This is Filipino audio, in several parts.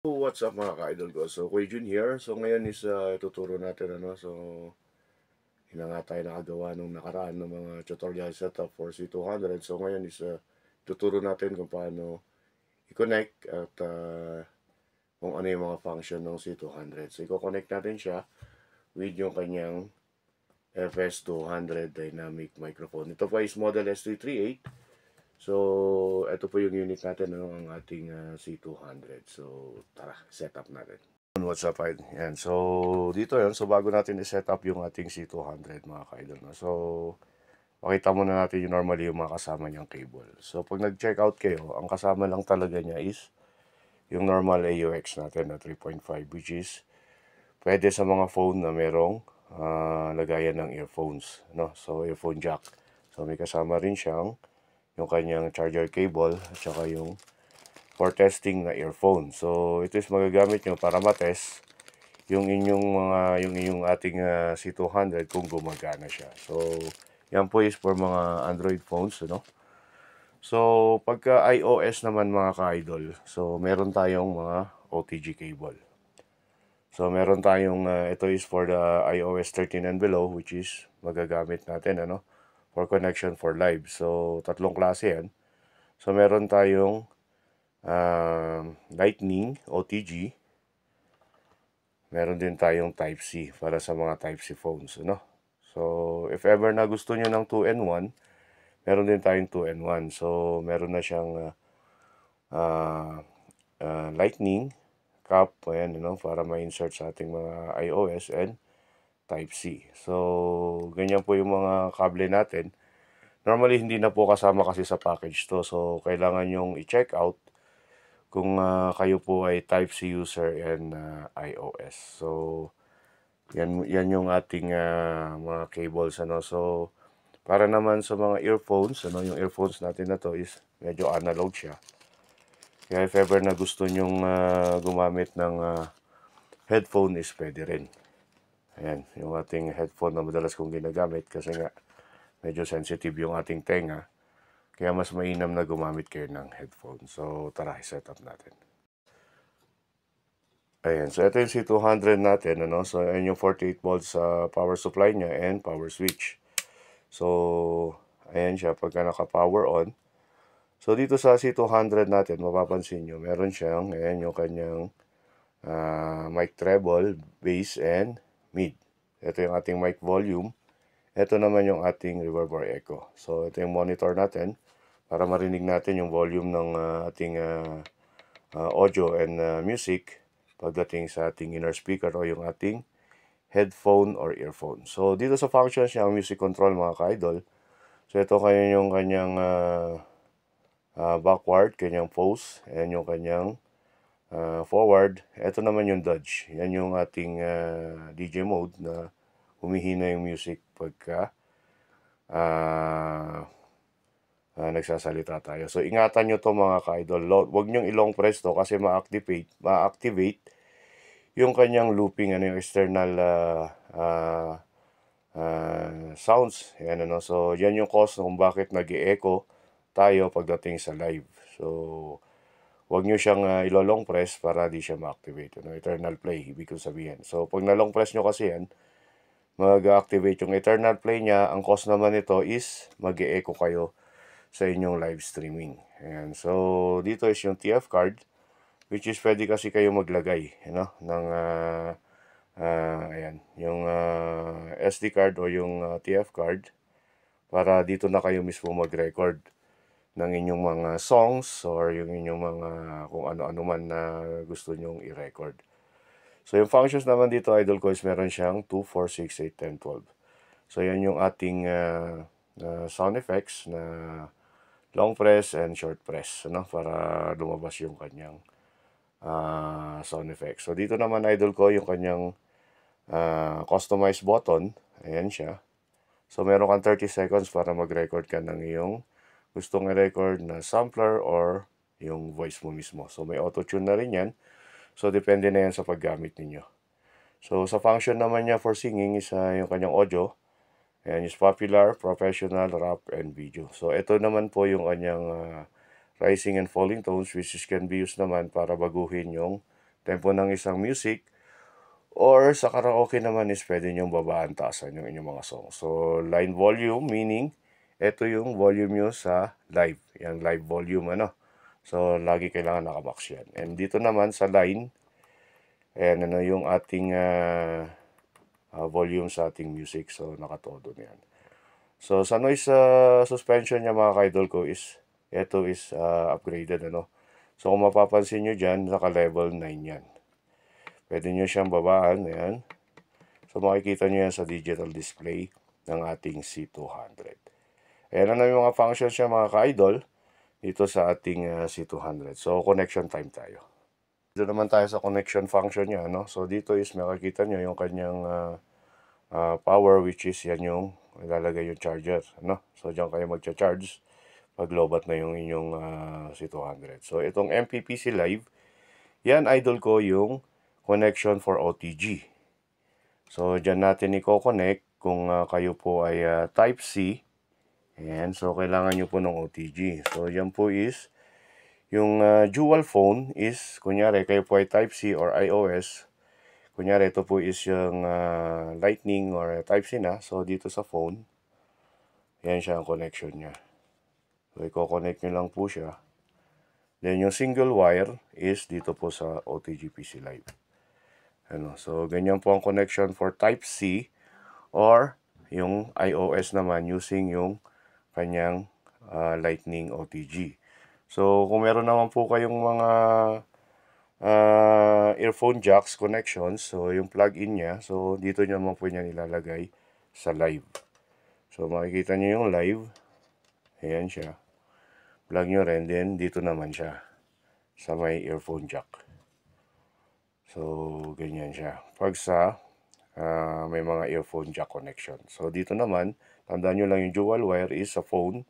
What's up mga ka-idol ko? So, Kuya Jun here. So, ngayon is ituturo natin So, hindi nga tayo nakagawa nung nakaraan ng mga tutorial setup for C200. So, ngayon is tuturo natin kung paano i-connect at kung ano yung mga function ng C200. So, i-connect natin siya with yung kanyang FS200 dynamic microphone. Ito pa is model S338. So, ito po yung unit natin, ang ating C200. So, tara, setup natin. What's up, idol? Yan. So, dito yan. So, bago natin i-set up yung ating C200, mga ka-idol. So, pakita muna natin yung normally yung mga kasama niyang cable. So, pag nag-check out kayo, ang kasama lang talaga niya is yung normal AUX natin na 3.5, which is pwede sa mga phone na merong lagayan ng earphones. No? So, earphone jack. So, may kasama rin siyang yung kanyang charger cable at saka yung for testing na earphone. So, ito is magagamit nyo para matest yung inyong ating C200 kung gumagana siya. So, yan po is for mga Android phones, no? So, pagka iOS naman mga ka-idol, so meron tayong mga OTG cable. So, meron tayong ito is for the iOS 13 and below, which is magagamit natin for connection for live. So, tatlong klase yan. So, meron tayong Lightning, OTG. Meron din tayong Type-C para sa mga Type-C phones. So, if ever na gusto nyo ng 2-in-1, meron din tayong 2-in-1. So, meron na siyang Lightning, cap, ayan, para ma-insert sa ating mga iOS and Type-C. So, ganyan po yung mga kable natin. Normally, hindi na po kasama kasi sa package to. So, kailangan yung i-check out kung kayo po ay Type-C user and iOS. So, yan yung ating mga cables. So, para naman sa mga earphones, yung earphones natin na to is medyo analog siya. Kaya if ever na gusto nyong gumamit ng headphone is pwede rin. Ayan, yung ating headphone na madalas kong ginagamit kasi nga medyo sensitive yung ating tenga. Kaya mas mainam na gumamit kayo ng headphone. So, tara, i-set up natin. Ayan, so ito yung C200 natin. So, ayan yung 48 volts sa power supply niya and power switch. So, ayan siya pagka naka-power on. So, dito sa C200 natin, mapapansin nyo, meron siyang, ayan yung kanyang mic treble, bass, and mid. Ito yung ating mic volume. Ito naman yung ating reverb or echo. So, ito yung monitor natin para marinig natin yung volume ng ating audio and music pagdating sa ating inner speaker o yung ating headphone or earphone. So, dito sa functions niya, ang music control mga ka-idol. So, ito kanya yung kanyang backward, kanyang pause, and yung kanyang forward. Ito naman yung dodge. Yan yung ating DJ mode na humihina yung music pagka nagsasalita tayo. So, ingatan nyo to mga ka-idol. Huwag nyo ilong press to kasi ma-activate yung kanyang looping, yung external sounds. Yan, So, yan yung cause kung bakit nag-e-echo tayo pagdating sa live. So, huwag nyo siyang ilolong press para di siya ma-activate. Eternal play, ibig kong sabihin. So, pag nalong press nyo kasi yan, mag-activate yung eternal play niya. Ang cause naman nito is mag-e-echo kayo sa inyong live streaming. Ayan. So, dito is yung TF card, which is pwede kasi kayo maglagay, ng ayan, yung SD card o yung TF card para dito na kayo mismo mag-record ng inyong mga songs or yung inyong mga kung ano-ano man na gusto nyong i-record. So, yung functions naman dito, idol ko, is meron siyang 2, 4, 6, 8, 10, 12. So, yan yung ating sound effects na long press and short press, para lumabas yung kanyang sound effects. So, dito naman, idol ko, yung kanyang customized button. Ayan siya. So, meron kang 30 seconds para mag-record ka ng iyong gustong i-record na sampler or yung voice mo mismo. So, may auto-tune na rin yan. So, depende na yan sa paggamit ninyo. So, sa function naman niya for singing is yung kanyang audio. Ayan is popular, professional, rap, and video. So, ito naman po yung kanyang rising and falling tones which is can be used naman para baguhin yung tempo ng isang music. Or sa karaoke naman is pwede nyo babaan taasan yung inyong mga song. So, line volume, meaning, ito yung volume nyo sa live. Yan, live volume, ano. So, lagi kailangan nakabox yan. And dito naman sa line, ayan, ano yung ating volume sa ating music. So, nakatodo na yan. So, sa noise suspension niya mga ka-idol ko is, ito is upgraded, ano. So, kung mapapansin nyo dyan, naka-level 9 yan. Pwede nyo siyang babaan, ayan. So, makikita nyo yan sa digital display ng ating C200. Ayan na yung mga functions niya mga ka-idol dito sa ating C200. So, connection time tayo. Dito naman tayo sa connection function niya, no? So, dito is makikita nyo yung kanyang power, which is yan yung ilalagay yung charger, no? So, dyan kayo magcha-charge pag lobat na yung inyong C200. So, itong MPPC Live, yan idol ko yung connection for OTG. So, dyan natin i-connect kung kayo po ay Type-C. Ayan, so kailangan nyo po ng OTG. So, dyan po is, yung dual phone is, kunyari, kayo po ay Type-C or iOS. Kunyari, ito po is yung Lightning or Type-C na. So, dito sa phone, yan siya ang connection niya. So, i-connect nyo lang po siya. Then, yung single wire is dito po sa OTG PC Live. Ano, so, ganyan po ang connection for Type-C or yung iOS naman using yung kanyang Lightning OTG. So, kung meron naman po kayong mga earphone jacks connections, so yung plug-in niya, so dito nyo naman po niya nilalagay sa live. So, makikita nyo yung live. Ayan siya. Plug nyo rin, then dito naman siya sa may earphone jack. So, ganyan siya. Pag sa may mga earphone jack connection. So, dito naman, tandaan nyo lang yung dual wire is sa phone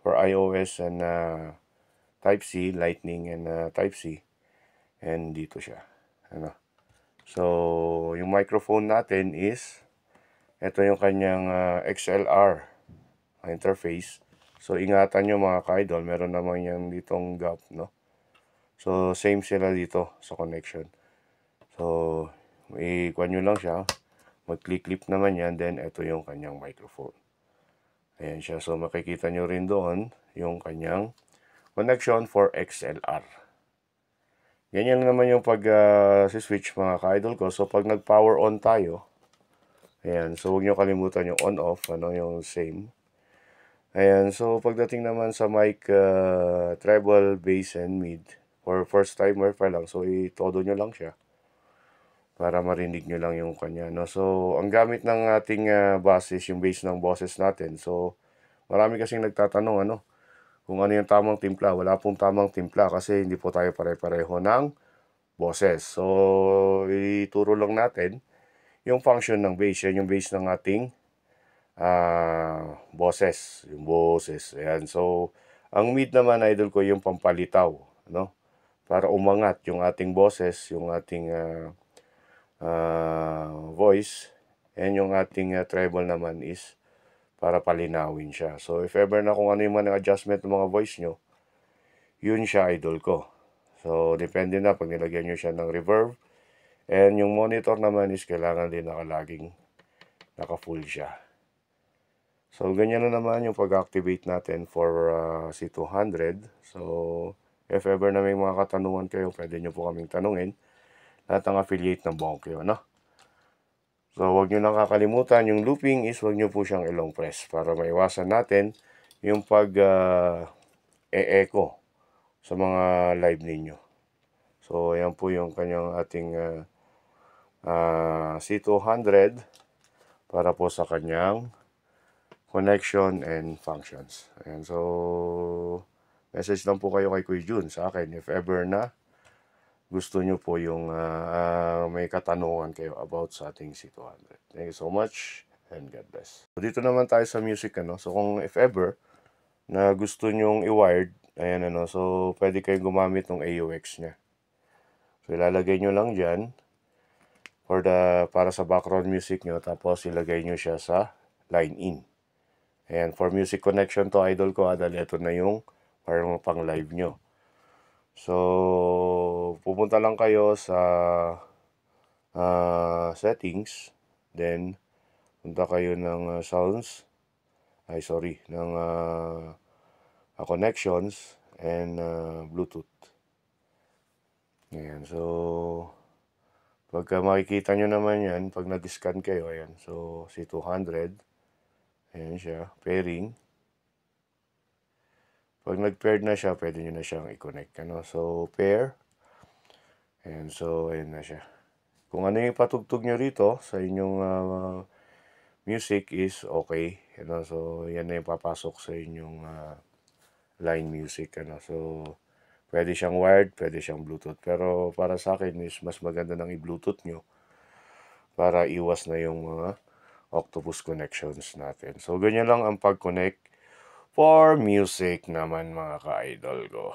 for iOS and Type-C, Lightning and Type-C. And dito siya. Ano? So, yung microphone natin is, ito yung kanyang XLR interface. So, ingatan nyo mga ka-idol, meron naman yan ditong gap, no? So, same sila dito sa connection. So, i-kuha nyo lang siya. Mag-click-clip naman yan. Then, ito yung kanyang microphone. Ayan siya. So, makikita nyo rin doon yung kanyang connection for XLR. Ganyan naman yung pag-switch mga ka-idol ko. So, pag nag-power on tayo, ayan. So, huwag nyo kalimutan yung on-off. Ano, yung same. Ayan. So, pagdating naman sa mic, treble, bass, and mid, for first timer pa lang. So, itodo nyo lang siya para marinig nyo lang yung kanya, no? So, ang gamit ng ating bass is yung bass ng boses natin. So, marami kasing nagtatanong, ano, kung ano yung tamang timpla. Wala pong tamang timpla kasi hindi po tayo pare-pareho ng boses. So, ituro lang natin yung function ng bass. Yan yung bass ng ating boses. Yung boses. Ayan. So, ang mid naman, idol ko, yung pampalitaw, no? Para umangat yung ating boses, yung ating voice, and yung ating treble naman is para palinawin siya. So, if ever na kung ano yung mga adjustment ng mga voice nyo, yun siya idol ko. So, depende na pag nilagyan nyo siya ng reverb. And yung monitor naman is kailangan din nakalaging naka-full siya. So, ganyan na naman yung pag-activate natin for C200. So, if ever na may mga katanungan kayo, pwede nyo po kaming tanungin. Lahat ng affiliate ng Bonkyo, no? So, huwag nyo lang kakalimutan, yung looping is huwag nyo po siyang i-long press para maiwasan natin yung pag-e-echo sa mga live ninyo. So, ayan po yung kanyang ating C200 para po sa kanyang connection and functions. Ayan, so, message lang po kayo kay Kuya Jun sa akin if ever na gusto nyo po yung may katanungan kayo about sa ating C200. Thank you so much and God bless. So, dito naman tayo sa music, ano. So, kung if ever na gusto nyong i-wired, ayan, ano, so pwede kayong gumamit ng AUX niya. So, ilalagay nyo lang dyan para sa background music nyo, tapos ilagay nyo siya sa line in. Ayan, for music connection to idol ko, dahil ito na yung parang pang live nyo. So, pupunta lang kayo sa settings, then punta kayo ng sounds, ng connections and Bluetooth. Ayan, so pagka makikita nyo naman yan, pag nag-scan kayo, ayan, so C200, ayan siya, pairing. Pag nag-paired na siya, pwede nyo na siyang i-connect, ano? So pair, ayan, so ayan na siya. Kung ano yung patugtog nyo rito sa inyong music is okay, ano? So yan na yung papasok sa inyong line music, ano? So pwede siyang wired, pwede siyang Bluetooth. Pero para sa akin is mas maganda nang i-Bluetooth nyo para iwas na yung mga octopus connections natin. So ganyan lang ang pag-connect for music naman mga ka-idol ko.